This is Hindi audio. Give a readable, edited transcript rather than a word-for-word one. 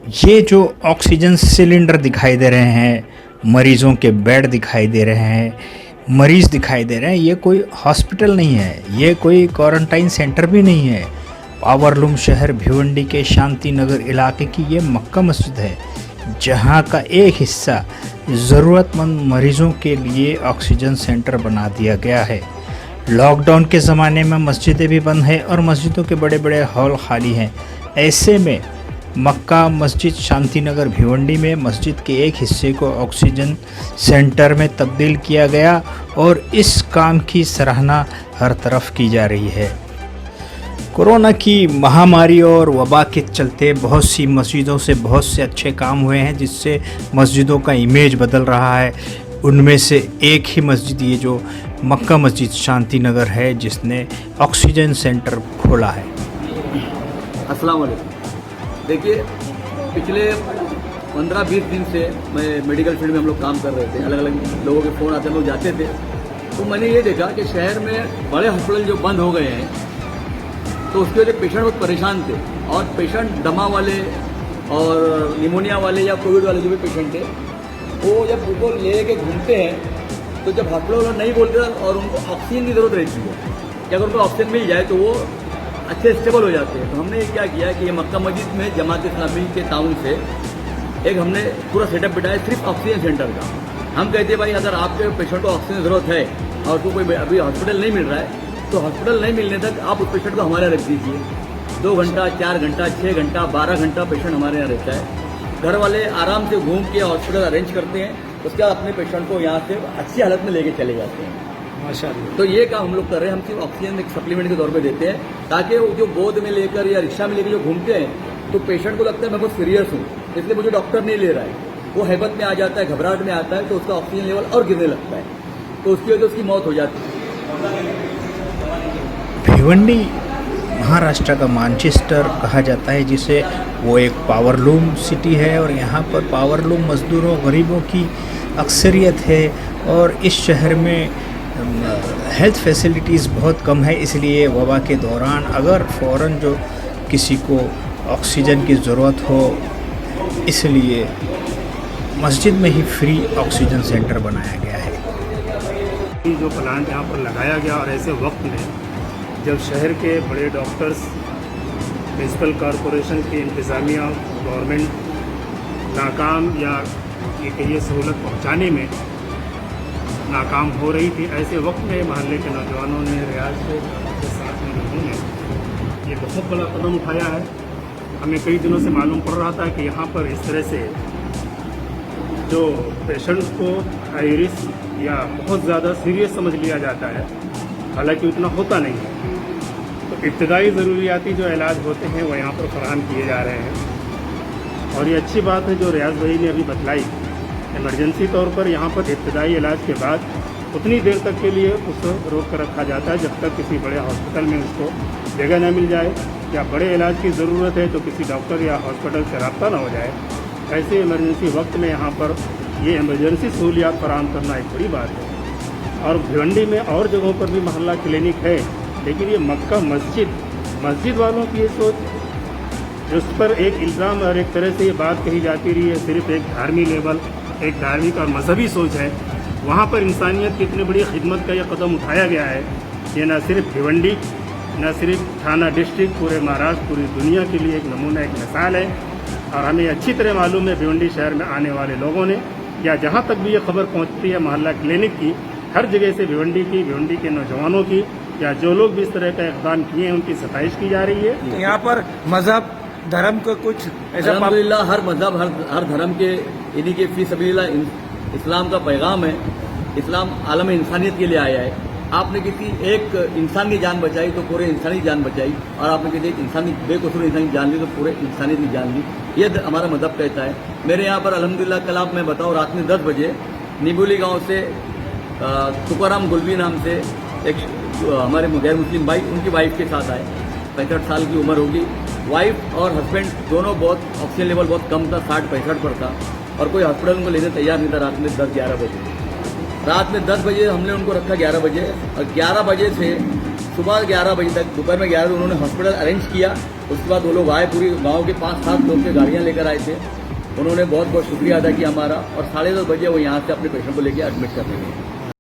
ये जो ऑक्सीजन सिलेंडर दिखाई दे रहे हैं, मरीजों के बेड दिखाई दे रहे हैं, मरीज दिखाई दे रहे हैं, ये कोई हॉस्पिटल नहीं है, ये कोई क्वारंटाइन सेंटर भी नहीं है। पावरलूम शहर भिवंडी के शांति नगर इलाके की ये मक्का मस्जिद है, जहाँ का एक हिस्सा ज़रूरतमंद मरीजों के लिए ऑक्सीजन सेंटर बना दिया गया है। लॉकडाउन के ज़माने में मस्जिदें भी बंद हैं और मस्जिदों के बड़े बड़े हॉल खाली हैं। ऐसे में मक्का मस्जिद शांति नगर भिवंडी में मस्जिद के एक हिस्से को ऑक्सीजन सेंटर में तब्दील किया गया और इस काम की सराहना हर तरफ की जा रही है। कोरोना की महामारी और वबा के चलते बहुत सी मस्जिदों से बहुत से अच्छे काम हुए हैं, जिससे मस्जिदों का इमेज बदल रहा है। उनमें से एक ही मस्जिद ये जो मक्का मस्जिद शांति नगर है, जिसने ऑक्सीजन सेंटर खोला है। अस्सलाम वालेकुम। देखिए, पिछले 15-20 दिन से मैं मेडिकल फील्ड में हम लोग काम कर रहे थे, अलग अलग लोगों के फ़ोन आते, हम लोग जाते थे। तो मैंने ये देखा कि शहर में बड़े हॉस्पिटल जो बंद हो गए हैं, तो उसके वजह पेशेंट बहुत परेशान थे। और पेशेंट दमा वाले और निमोनिया वाले या कोविड वाले जो भी पेशेंट थे, वो जब उनको ले के घूमते हैं तो जब हॉस्पिटल वाले नहीं बोलते और उनको ऑक्सीजन की ज़रूरत रहती है कि अगर उनको ऑक्सीजन मिल जाए तो वो अच्छे स्टेबल हो जाते हैं। तो हमने क्या किया कि ये मक्का मस्जिद में जमात इस्लामी के ताउन से एक हमने पूरा सेटअप बिठाया सिर्फ ऑक्सीजन सेंटर का। हम कहते हैं भाई, अगर आपके पेशेंट को ऑक्सीजन ज़रूरत है और उसको कोई अभी हॉस्पिटल नहीं मिल रहा है, तो हॉस्पिटल नहीं मिलने तक आप उस पेशेंट को हमारे यहाँ रख दीजिए। 2 घंटा, 4 घंटा, 6 घंटा, 12 घंटा पेशेंट हमारे यहाँ रहता है। घर वाले आराम से घूम के हॉस्पिटल अरेंज करते हैं, उसके बाद अपने पेशेंट को यहाँ से अच्छी हालत में लेके चले जाते हैं। माशाअल्लाह। तो ये काम हम लोग कर रहे हैं। हम सिर्फ ऑक्सीजन एक सप्लीमेंट के तौर पे देते हैं, ताकि वो जो गोद में लेकर या रिक्शा में लेकर जो घूमते हैं, तो पेशेंट को लगता है मैं बहुत सीरियस हूँ, इसलिए मुझे डॉक्टर नहीं ले रहा है, वो हैबत में आ जाता है, घबराहट में आता है, तो उसका ऑक्सीजन लेवल और गिरने लगता है, तो उसकी वजह से उसकी मौत हो जाती है। भिवंडी महाराष्ट्र का मानचेस्टर कहा जाता है, जिसे वो एक पावरलूम सिटी है और यहाँ पर पावरलूम मज़दूरों गरीबों की अक्सरियत है। और इस शहर में हेल्थ फैसिलिटीज़ बहुत कम है, इसलिए वबा के दौरान अगर फ़ौरन जो किसी को ऑक्सीजन की ज़रूरत हो, इसलिए मस्जिद में ही फ्री ऑक्सीजन सेंटर बनाया गया है। जो प्लांट यहाँ पर लगाया गया और ऐसे वक्त में जब शहर के बड़े डॉक्टर्स, म्यूनसिपल कॉरपोरेशन की इंतज़ामिया, गवर्नमेंट नाकाम या ये कहिए सहूलत पहुँचाने में नाकाम हो रही थी, ऐसे वक्त में महल्ले के नौजवानों ने, रियाज के साथ में लोगों ने ये बहुत बड़ा कदम उठाया है। हमें कई दिनों से मालूम पड़ रहा था कि यहाँ पर इस तरह से जो पेशेंट को हाई रिस्क या बहुत ज़्यादा सीरियस समझ लिया जाता है, हालांकि उतना होता नहीं है। तो इब्तदाई ज़रूरियाती जो इलाज होते हैं वो यहाँ पर फराहम किए जा रहे हैं। और ये अच्छी बात है जो रियाज भाई ने अभी बतलाई, इमरजेंसी तौर पर यहाँ पर इब्तदाई इलाज के बाद उतनी देर तक के लिए उसको रोक कर रखा जाता है जब तक किसी बड़े हॉस्पिटल में उसको जगह न मिल जाए, या बड़े इलाज की ज़रूरत है तो किसी डॉक्टर या हॉस्पिटल से रब्ता ना हो जाए। ऐसे इमरजेंसी वक्त में यहाँ पर ये इमरजेंसी सहूलियात फराहम करना एक बड़ी बात है। और भिवंडी में और जगहों पर भी मोहल्ला क्लिनिक है, लेकिन ये मक्का मस्जिद वालों की ये सोच, जिस पर एक इल्ज़ाम और एक तरह से ये बात कही जाती रही है, सिर्फ एक धार्मिक लेवल, एक धार्मिक और मजहबी सोच है। वहाँ पर इंसानियत की इतनी बड़ी खिदमत का यह कदम उठाया गया है, ये न सिर्फ भिवंडी, न सिर्फ थाना डिस्ट्रिक्ट, पूरे महाराष्ट्र, पूरी दुनिया के लिए एक नमूना, एक मिसाल है। और हमें अच्छी तरह मालूम है भिवंडी शहर में आने वाले लोगों ने, या जहाँ तक भी ये खबर पहुँचती है मोहल्ला क्लिनिक की, हर जगह से भिवंडी के नौजवानों की, या जो लोग भी इस तरह का इक़दाम किए हैं, उनकी सताइश की जा रही है। यहाँ पर मजहब धर्म का कुछ ऐसा अल्हम्दुलिल्लाह हर मजहब, हर धर्म के इन्हीं के फी सबीलिल्लाह इस्लाम का पैगाम है। इस्लाम आलम इंसानियत के लिए आया है। आपने किसी एक इंसान की जान बचाई तो पूरे इंसानी की जान बचाई, और आपने किसी एक इंसानी बेकसूर इंसान की जान ली तो पूरे इंसानियत की जान ली। ये हमारा मजहब कहता है। मेरे यहाँ पर अल्हम्दुलिल्लाह कल आप मैं बताऊँ, रात में 10 बजे निबोली गाँव से तुकाराम गुलबी नाम से एक हमारे गैर मुस्लिम भाई, उनकी वाइफ के साथ आए। 65 साल की उम्र होगी। वाइफ और हस्बैंड दोनों बहुत, ऑक्सीजन लेवल बहुत कम था, 60-65 पर था, और कोई हॉस्पिटल उनको लेने तैयार नहीं था। रात में 10-11 बजे, रात में 10 बजे हमने उनको रखा 11 बजे, और 11 बजे से सुबह 11 बजे तक, दोपहर में 11 बजे उन्होंने हॉस्पिटल अरेंज किया। उसके बाद वो लोग आए, पूरी गांव के 5-7 लोग के गाड़ियां लेकर आए थे। उन्होंने बहुत बहुत शुक्रिया अदा किया हमारा, और 10:30 बजे वो यहाँ से अपने पेशेंट को लेकर एडमिट कर रहे हैं।